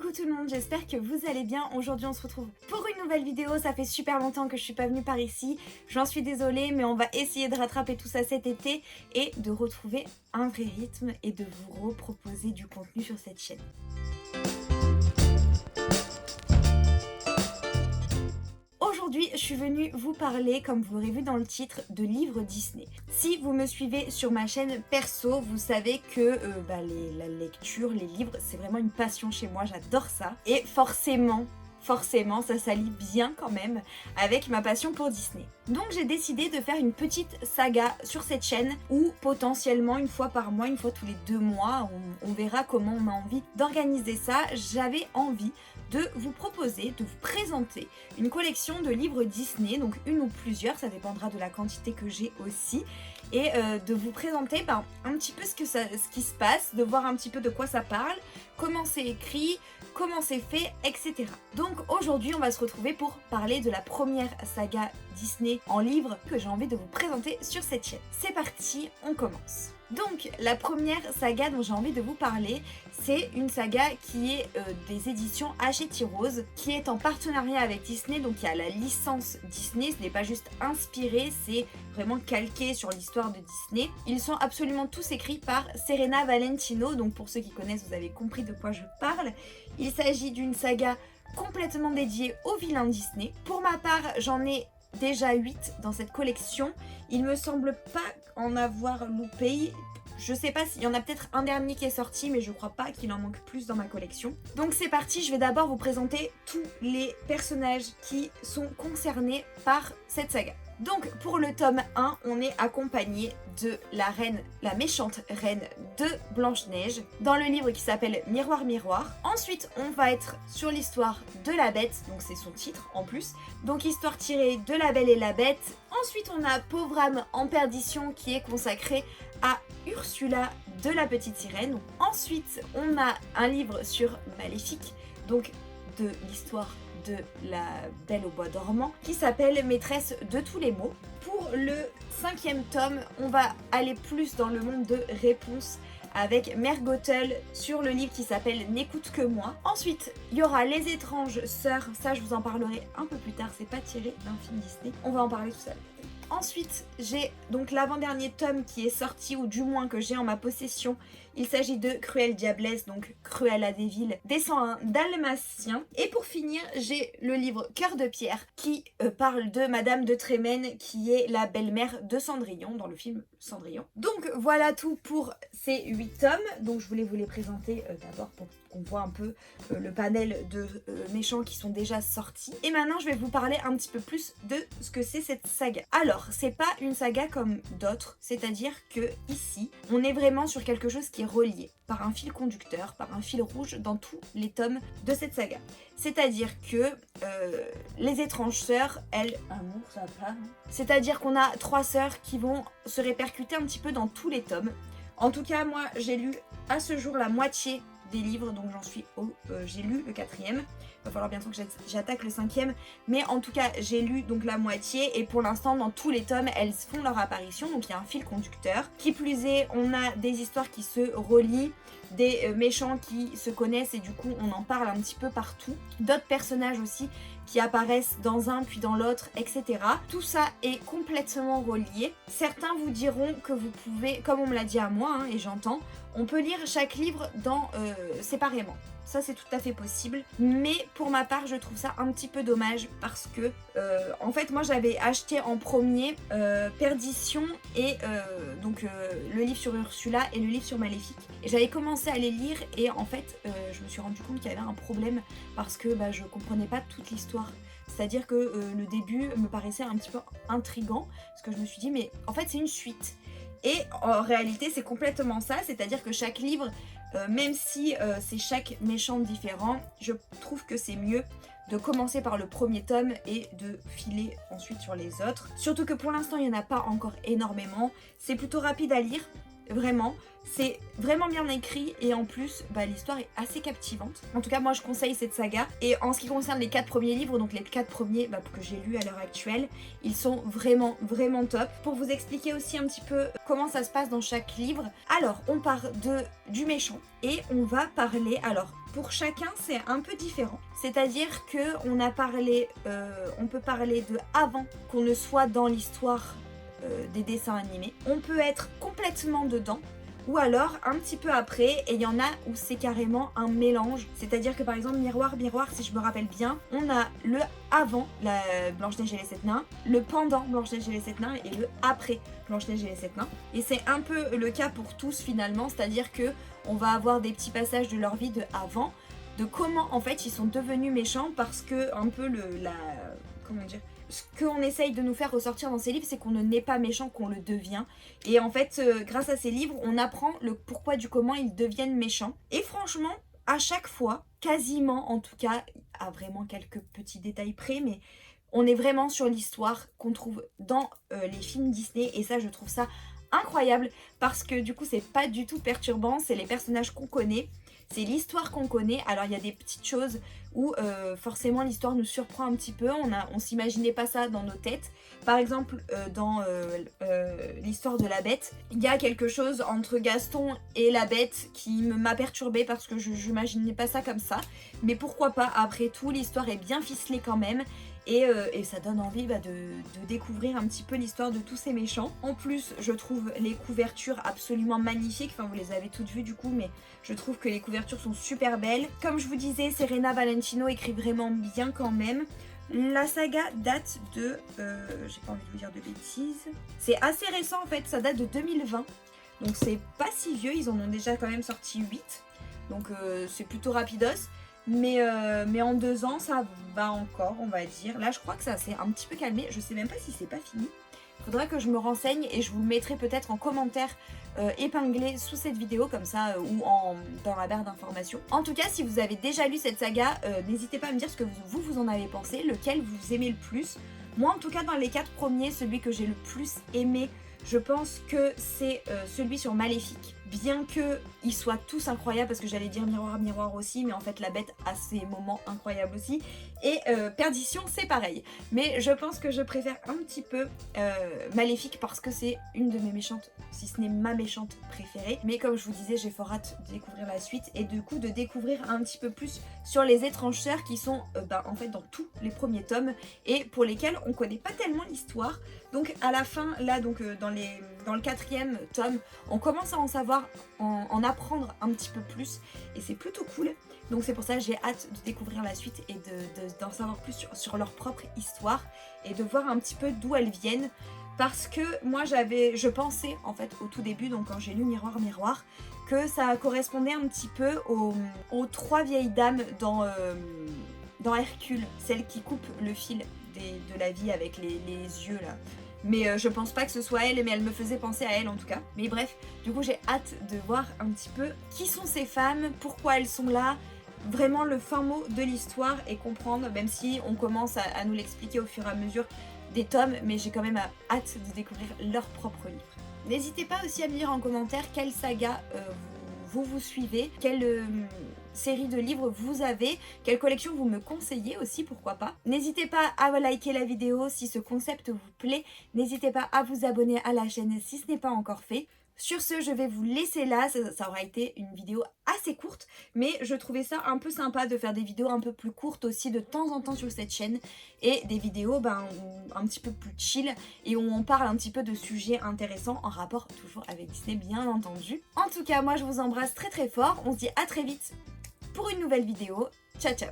Coucou tout le monde, j'espère que vous allez bien. Aujourd'hui on se retrouve pour une nouvelle vidéo, ça fait super longtemps que je suis pas venue par ici. J'en suis désolée mais on va essayer de rattraper tout ça cet été et de retrouver un vrai rythme et de vous reproposer du contenu sur cette chaîne. Aujourd'hui, je suis venue vous parler, comme vous l'aurez vu dans le titre, de livres Disney. Si vous me suivez sur ma chaîne perso, vous savez que la lecture, les livres, c'est vraiment une passion chez moi, j'adore ça. Et forcément, ça s'allie bien quand même avec ma passion pour Disney. Donc j'ai décidé de faire une petite saga sur cette chaîne où potentiellement une fois par mois, une fois tous les 2 mois, on verra comment on a envie d'organiser ça. J'avais envie de vous proposer, de vous présenter une collection de livres Disney, donc une ou plusieurs, ça dépendra de la quantité que j'ai aussi, et de vous présenter un petit peu ce qui se passe, de voir un petit peu de quoi ça parle, comment c'est écrit, comment c'est fait, etc. Donc aujourd'hui on va se retrouver pour parler de la première saga Disney en livre que j'ai envie de vous présenter sur cette chaîne. C'est parti, on commence. Donc la première saga dont j'ai envie de vous parler, c'est une saga qui est des éditions Hachette Rose, qui est en partenariat avec Disney, donc il y a la licence Disney, ce n'est pas juste inspiré, c'est vraiment calqué sur l'histoire de Disney. Ils sont absolument tous écrits par Serena Valentino, donc pour ceux qui connaissent, vous avez compris de quoi je parle. Il s'agit d'une saga complètement dédiée aux vilains Disney. Pour ma part, j'en ai déjà 8 dans cette collection. Il me semble pas en avoir loupé. Je sais pas s'il y en a peut-être un dernier qui est sorti, mais je crois pas qu'il en manque plus dans ma collection. Donc c'est parti, je vais d'abord vous présenter tous les personnages qui sont concernés par cette saga. Donc pour le tome 1, on est accompagné de la méchante reine de Blanche-Neige, dans le livre qui s'appelle Miroir Miroir. Ensuite, on va être sur l'histoire de la Bête, donc c'est son titre en plus. Donc histoire tirée de La Belle et la Bête. Ensuite, on a Pauvre âme en perdition qui est consacrée à Ursula de la Petite Sirène. Ensuite, on a un livre sur Maléfique, donc de l'histoire de la Belle au bois dormant, qui s'appelle Maîtresse de tous les maux. Pour le 5e tome, on va aller plus dans le monde de Réponse avec Mère Gothel sur le livre qui s'appelle N'écoute que moi. Ensuite, il y aura Les étranges sœurs, ça je vous en parlerai un peu plus tard, c'est pas tiré d'un film Disney, on va en parler tout à l'heure. Ensuite, j'ai donc l'avant-dernier tome qui est sorti, ou du moins que j'ai en ma possession. Il s'agit de Cruelle Diablesse, donc Cruella des Villes, descend un dalmatien. Et pour finir, j'ai le livre Cœur de Pierre qui parle de Madame de Trémène, qui est la belle-mère de Cendrillon dans le film Cendrillon. Donc voilà tout pour ces 8 tomes. Donc je voulais vous les présenter d'abord pour qu'on voit un peu le panel de méchants qui sont déjà sortis. Et maintenant je vais vous parler un petit peu plus de ce que c'est cette saga. Alors c'est pas une saga comme d'autres, c'est-à-dire que ici on est vraiment sur quelque chose qui est relié par un fil conducteur, par un fil rouge dans tous les tomes de cette saga. C'est-à-dire que les étranges sœurs, elles, amour ça va. C'est-à-dire qu'on a 3 sœurs qui vont se répercuter un petit peu dans tous les tomes. En tout cas moi j'ai lu à ce jour la moitié des livres, donc j'en suis j'ai lu le 4e, il va falloir bientôt que j'attaque le 5e, mais en tout cas j'ai lu donc la moitié, et pour l'instant dans tous les tomes elles font leur apparition, donc il y a un fil conducteur. Qui plus est, on a des histoires qui se relient, des méchants qui se connaissent et du coup on en parle un petit peu partout, d'autres personnages aussi qui apparaissent dans un puis dans l'autre, etc. Tout ça est complètement relié. Certains vous diront que vous pouvez, comme on me l'a dit à moi, et j'entends, on peut lire chaque livre séparément. Ça c'est tout à fait possible, mais pour ma part je trouve ça un petit peu dommage parce que en fait moi j'avais acheté en premier Perdition et le livre sur Ursula et le livre sur Maléfique, et j'avais commencé à les lire et en fait je me suis rendu compte qu'il y avait un problème parce que je comprenais pas toute l'histoire. C'est-à-dire que le début me paraissait un petit peu intriguant parce que je me suis dit mais en fait c'est une suite. Et en réalité c'est complètement ça, c'est-à-dire que chaque livre, même si c'est chaque méchant différent, je trouve que c'est mieux de commencer par le premier tome et de filer ensuite sur les autres. Surtout que pour l'instant il n'y en a pas encore énormément, c'est plutôt rapide à lire. vraiment. C'est vraiment bien écrit et en plus l'histoire est assez captivante. En tout cas moi je conseille cette saga. Et en ce qui concerne les 4 premiers livres, donc les 4 premiers que j'ai lus à l'heure actuelle, ils sont vraiment top. Pour vous expliquer aussi un petit peu comment ça se passe dans chaque livre, alors on part du méchant et on va parler, alors pour chacun c'est un peu différent. C'est-à-dire que on peut parler de avant qu'on ne soit dans l'histoire des dessins animés. On peut être complètement dedans, ou alors un petit peu après, et il y en a où c'est carrément un mélange. C'est-à-dire que par exemple Miroir, si je me rappelle bien, on a le avant la Blanche-Neige et les 7 nains, le pendant Blanche-Neige et les 7 nains et le après Blanche-Neige et les 7 nains. Et c'est un peu le cas pour tous finalement, c'est-à-dire que on va avoir des petits passages de leur vie de avant, de comment en fait ils sont devenus méchants, parce que un peu comment dire, ce qu'on essaye de nous faire ressortir dans ces livres, c'est qu'on ne naît pas méchant, qu'on le devient. Et en fait, grâce à ces livres, on apprend le pourquoi du comment ils deviennent méchants. Et franchement, à chaque fois, quasiment en tout cas, à vraiment quelques petits détails près, mais on est vraiment sur l'histoire qu'on trouve dans les films Disney. Et ça, je trouve ça incroyable, parce que du coup, c'est pas du tout perturbant, c'est les personnages qu'on connaît. C'est l'histoire qu'on connaît. Alors il y a des petites choses où forcément l'histoire nous surprend un petit peu. On s'imaginait pas ça dans nos têtes. Par exemple dans l'histoire de la Bête, il y a quelque chose entre Gaston et la Bête qui m'a perturbée, parce que je n'imaginais pas ça comme ça. Mais pourquoi pas, après tout l'histoire est bien ficelée quand même. Et ça donne envie de découvrir un petit peu l'histoire de tous ces méchants. En plus, je trouve les couvertures absolument magnifiques. Enfin, vous les avez toutes vues du coup, mais je trouve que les couvertures sont super belles. Comme je vous disais, Serena Valentino écrit vraiment bien quand même. La saga date de... j'ai pas envie de vous dire de bêtises. C'est assez récent en fait, ça date de 2020. Donc c'est pas si vieux, ils en ont déjà quand même sorti 8. Donc c'est plutôt rapidos. Mais en 2 ans, ça va encore, on va dire. Là, je crois que ça s'est un petit peu calmé. Je sais même pas si c'est pas fini. Faudra que je me renseigne et je vous le mettrai peut-être en commentaire épinglé sous cette vidéo, comme ça, ou dans la barre d'informations. En tout cas, si vous avez déjà lu cette saga, n'hésitez pas à me dire ce que vous en avez pensé, lequel vous aimez le plus. Moi, en tout cas, dans les 4 premiers, celui que j'ai le plus aimé, je pense que c'est celui sur Maléfique. Bien qu'ils soient tous incroyables, parce que j'allais dire Miroir aussi, mais en fait la Bête a ses moments incroyables aussi. Et Perdition, c'est pareil. Mais je pense que je préfère un petit peu Maléfique, parce que c'est une de mes méchantes, si ce n'est ma méchante préférée. Mais comme je vous disais, j'ai fort hâte de découvrir la suite, et du coup de découvrir un petit peu plus sur les étranges sœurs qui sont en fait dans tous les premiers tomes, et pour lesquels on connaît pas tellement l'histoire. Donc à la fin, là, donc dans le 4e tome, on commence à en savoir, en apprendre un petit peu plus, et c'est plutôt cool. Donc c'est pour ça que j'ai hâte de découvrir la suite et d'en savoir plus sur leur propre histoire, et de voir un petit peu d'où elles viennent. Parce que moi je pensais en fait au tout début, donc quand j'ai lu Miroir, que ça correspondait un petit peu aux 3 vieilles dames dans Hercule, celles qui coupent le fil de la vie avec les yeux là. Mais je pense pas que ce soit elle, mais elle me faisait penser à elle en tout cas. Mais bref, du coup j'ai hâte de voir un petit peu qui sont ces femmes, pourquoi elles sont là, vraiment le fin mot de l'histoire, et comprendre, même si on commence à nous l'expliquer au fur et à mesure des tomes, mais j'ai quand même hâte de découvrir leur propre livre. N'hésitez pas aussi à me dire en commentaire quelle saga vous suivez, quelle série de livres vous avez, quelle collection vous me conseillez aussi, pourquoi pas. N'hésitez pas à liker la vidéo si ce concept vous plaît, n'hésitez pas à vous abonner à la chaîne si ce n'est pas encore fait. Sur ce, je vais vous laisser là, ça aura été une vidéo assez courte, mais je trouvais ça un peu sympa de faire des vidéos un peu plus courtes aussi de temps en temps sur cette chaîne, et des vidéos un petit peu plus chill, et où on parle un petit peu de sujets intéressants en rapport toujours avec Disney bien entendu. En tout cas, moi je vous embrasse très fort, on se dit à très vite pour une nouvelle vidéo. Ciao ciao.